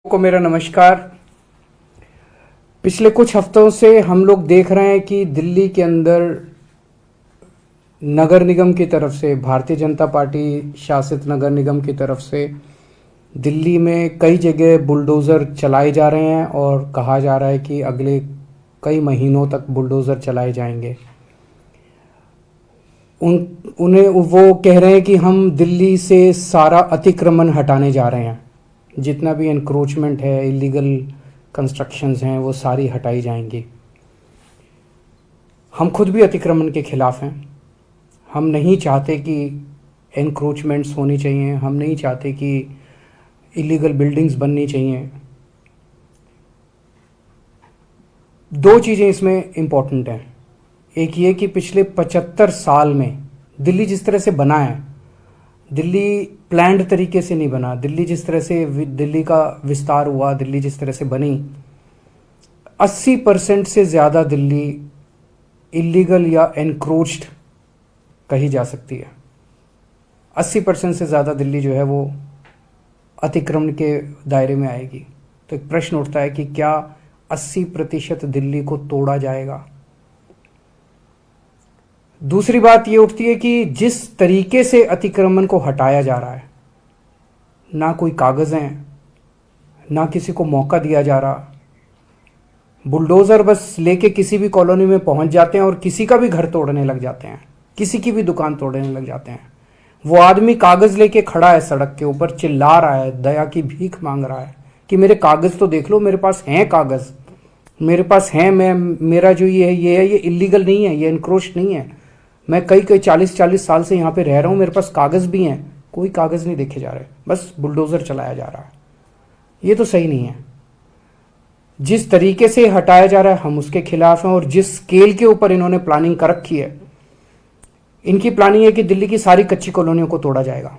को मेरा नमस्कार। पिछले कुछ हफ्तों से हम लोग देख रहे हैं कि दिल्ली के अंदर नगर निगम की तरफ से, भारतीय जनता पार्टी शासित नगर निगम की तरफ से दिल्ली में कई जगह बुलडोज़र चलाए जा रहे हैं और कहा जा रहा है कि अगले कई महीनों तक बुलडोज़र चलाए जाएंगे। उन्हें वो कह रहे हैं कि हम दिल्ली से सारा अतिक्रमण हटाने जा रहे हैं, जितना भी एनक्रोचमेंट है, इलीगल कंस्ट्रक्शंस हैं, वो सारी हटाई जाएंगी। हम खुद भी अतिक्रमण के खिलाफ हैं। हम नहीं चाहते कि एनक्रोचमेंट्स होनी चाहिए, हम नहीं चाहते कि इलीगल बिल्डिंग्स बननी चाहिए। दो चीज़ें इसमें इम्पॉर्टेंट हैं। एक ये कि पिछले 75 साल में दिल्ली जिस तरह से बना है, दिल्ली प्लान्ड तरीके से नहीं बना। दिल्ली जिस तरह से दिल्ली का विस्तार हुआ, दिल्ली जिस तरह से बनी, 80% से ज़्यादा दिल्ली इलीगल या एनक्रोच्ड कही जा सकती है। 80% से ज़्यादा दिल्ली जो है वो अतिक्रमण के दायरे में आएगी। तो एक प्रश्न उठता है कि क्या 80% दिल्ली को तोड़ा जाएगा? दूसरी बात ये उठती है कि जिस तरीके से अतिक्रमण को हटाया जा रहा है, ना कोई कागज़ हैं, ना किसी को मौका दिया जा रहा। बुलडोज़र बस लेके किसी भी कॉलोनी में पहुंच जाते हैं और किसी का भी घर तोड़ने लग जाते हैं, किसी की भी दुकान तोड़ने लग जाते हैं। वो आदमी कागज़ लेके खड़ा है सड़क के ऊपर, चिल्ला रहा है, दया की भीख मांग रहा है कि मेरे कागज़ तो देख लो, मेरे पास हैं कागज़, मेरे पास हैं, मेरा जो ये है ये इलीगल नहीं है, ये एनक्रोच नहीं है। मैं कई 40 साल से यहाँ पे रह रहा हूँ, मेरे पास कागज़ भी हैं। कोई कागज़ नहीं देखे जा रहे, बस बुलडोज़र चलाया जा रहा है। ये तो सही नहीं है। जिस तरीके से हटाया जा रहा है हम उसके खिलाफ हैं, और जिस स्केल के ऊपर इन्होंने प्लानिंग कर रखी है, इनकी प्लानिंग है कि दिल्ली की सारी कच्ची कॉलोनियों को तोड़ा जाएगा।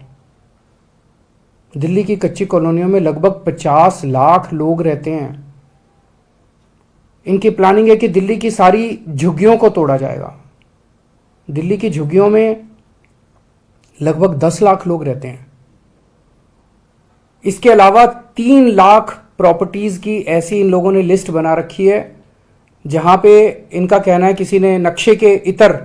दिल्ली की कच्ची कॉलोनियों में लगभग 50 लाख लोग रहते हैं। इनकी प्लानिंग है कि दिल्ली की सारी झुग्गियों को तोड़ा जाएगा। दिल्ली की झुग्गियों में लगभग 10 लाख लोग रहते हैं। इसके अलावा 3 लाख प्रॉपर्टीज की ऐसी इन लोगों ने लिस्ट बना रखी है, जहां पे इनका कहना है किसी ने नक्शे के इतर,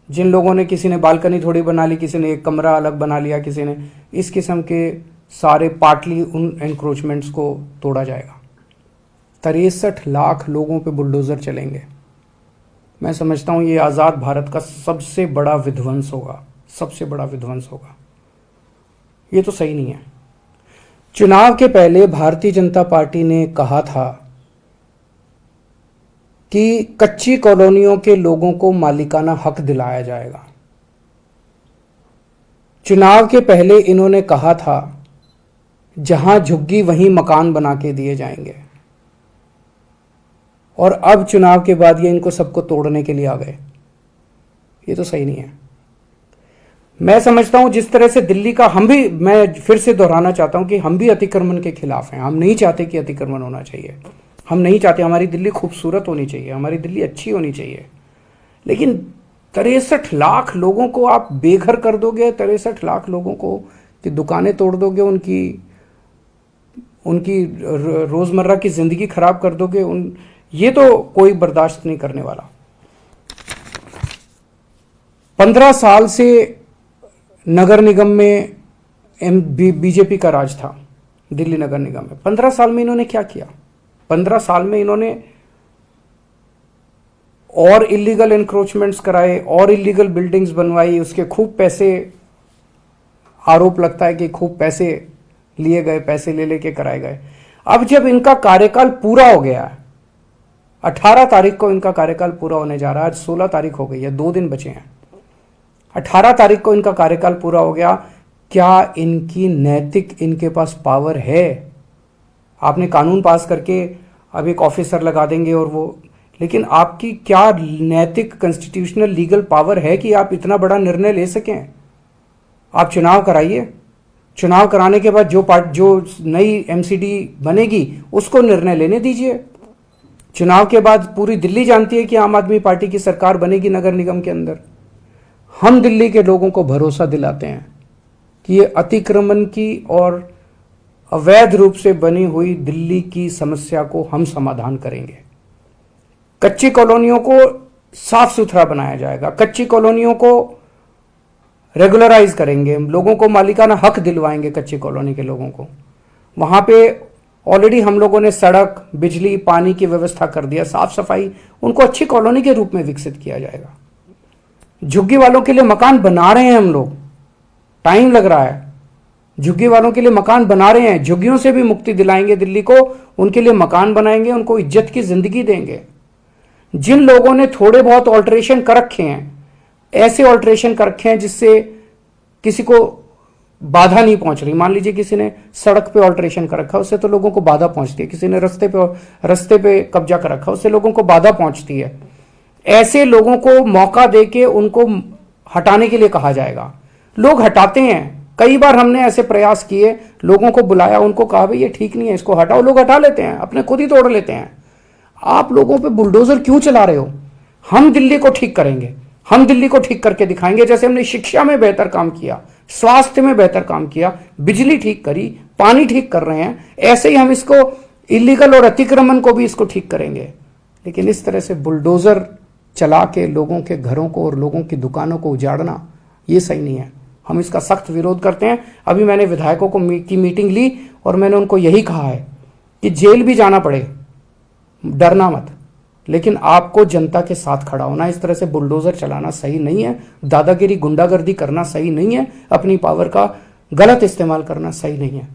जिन लोगों ने, किसी ने बालकनी थोड़ी बना ली, किसी ने एक कमरा अलग बना लिया, किसी ने इस किस्म के सारे पार्टली उन एनक्रोचमेंट्स को तोड़ा जाएगा। 63 लाख लोगों पे बुलडोजर चलेंगे। मैं समझता हूं ये आज़ाद भारत का सबसे बड़ा विध्वंस होगा, सबसे बड़ा विध्वंस होगा। ये तो सही नहीं है। चुनाव के पहले भारतीय जनता पार्टी ने कहा था कि कच्ची कॉलोनियों के लोगों को मालिकाना हक दिलाया जाएगा। चुनाव के पहले इन्होंने कहा था जहां झुग्गी वहीं मकान बना के दिए जाएंगे, और अब चुनाव के बाद ये इनको सबको तोड़ने के लिए आ गए। ये तो सही नहीं है। मैं समझता हूं जिस तरह से दिल्ली का, मैं फिर से दोहराना चाहता हूं कि हम भी अतिक्रमण के खिलाफ हैं। हम नहीं चाहते कि अतिक्रमण होना चाहिए, हम नहीं चाहते। हमारी दिल्ली खूबसूरत होनी चाहिए, हमारी दिल्ली अच्छी होनी चाहिए। लेकिन 63 लाख लोगों को आप बेघर कर दोगे, 63 लाख लोगों को की दुकानें तोड़ दोगे, उनकी रोजमर्रा की जिंदगी खराब कर दोगे, ये तो कोई बर्दाश्त नहीं करने वाला। 15 साल से नगर निगम में बीजेपी का राज था, दिल्ली नगर निगम में। 15 साल में इन्होंने क्या किया? 15 साल में इन्होंने और इलीगल एनक्रोचमेंट्स कराए, और इलीगल बिल्डिंग्स बनवाई, उसके खूब पैसे, आरोप लगता है कि खूब पैसे लिए गए, पैसे ले लेके कराए गए। अब जब इनका कार्यकाल पूरा हो गया है, 18 तारीख को इनका कार्यकाल पूरा होने जा रहा है, आज 16 तारीख हो गई है, 2 दिन बचे हैं। 18 तारीख को इनका कार्यकाल पूरा हो गया। क्या इनकी नैतिक, इनके पास पावर है? आपने कानून पास करके अब एक ऑफिसर लगा देंगे और वो, लेकिन आपकी क्या नैतिक, कॉन्स्टिट्यूशनल, लीगल पावर है कि आप इतना बड़ा निर्णय ले सकें? आप चुनाव कराइए, चुनाव कराने के बाद जो नई एमसीडी बनेगी उसको निर्णय लेने दीजिए। चुनाव के बाद पूरी दिल्ली जानती है कि आम आदमी पार्टी की सरकार बनेगी नगर निगम के अंदर। हम दिल्ली के लोगों को भरोसा दिलाते हैं कि ये अतिक्रमण की और अवैध रूप से बनी हुई दिल्ली की समस्या को हम समाधान करेंगे। कच्ची कॉलोनियों को साफ सुथरा बनाया जाएगा, कच्ची कॉलोनियों को रेगुलराइज करेंगे, लोगों को मालिकाना हक दिलवाएंगे कच्ची कॉलोनी के लोगों को। वहां पे ऑलरेडी हम लोगों ने सड़क, बिजली, पानी की व्यवस्था कर दिया, साफ सफाई, उनको अच्छी कॉलोनी के रूप में विकसित किया जाएगा। झुग्गी वालों के लिए मकान बना रहे हैं हम लोग, टाइम लग रहा है, झुग्गी वालों के लिए मकान बना रहे हैं, झुग्गियों से भी मुक्ति दिलाएंगे दिल्ली को, उनके लिए मकान बनाएंगे, उनको इज्जत की जिंदगी देंगे। जिन लोगों ने थोड़े बहुत ऑल्ट्रेशन कर रखे हैं, ऐसे ऑल्ट्रेशन कर रखे हैं जिससे किसी को बाधा नहीं पहुंच रही, मान लीजिए किसी ने सड़क पे ऑल्ट्रेशन कर रखा, उससे तो लोगों को बाधा पहुंचती है, किसी ने रस्ते पे कब्जा कर रखा, उससे लोगों को बाधा पहुंचती है। ऐसे लोगों को मौका देके उनको हटाने के लिए कहा जाएगा। लोग हटाते हैं, कई बार हमने ऐसे प्रयास किए, लोगों को बुलाया, उनको कहा भाई ये ठीक नहीं है, इसको हटाओ, लोग हटा लेते हैं, अपने खुद ही तोड़ लेते हैं। आप लोगों पे बुलडोजर क्यों चला रहे हो? हम दिल्ली को ठीक करेंगे, हम दिल्ली को ठीक करके दिखाएंगे। जैसे हमने शिक्षा में बेहतर काम किया, स्वास्थ्य में बेहतर काम किया, बिजली ठीक करी, पानी ठीक कर रहे हैं, ऐसे ही हम इसको इलीगल और अतिक्रमण को भी इसको ठीक करेंगे। लेकिन इस तरह से बुलडोजर चला के लोगों के घरों को और लोगों की दुकानों को उजाड़ना, ये सही नहीं है। हम इसका सख्त विरोध करते हैं। अभी मैंने विधायकों की मीटिंग ली और मैंने उनको यही कहा है कि जेल भी जाना पड़े, डरना मत, लेकिन आपको जनता के साथ खड़ा होना। इस तरह से बुलडोजर चलाना सही नहीं है, दादागिरी, गुंडागर्दी करना सही नहीं है, अपनी पावर का गलत इस्तेमाल करना सही नहीं है।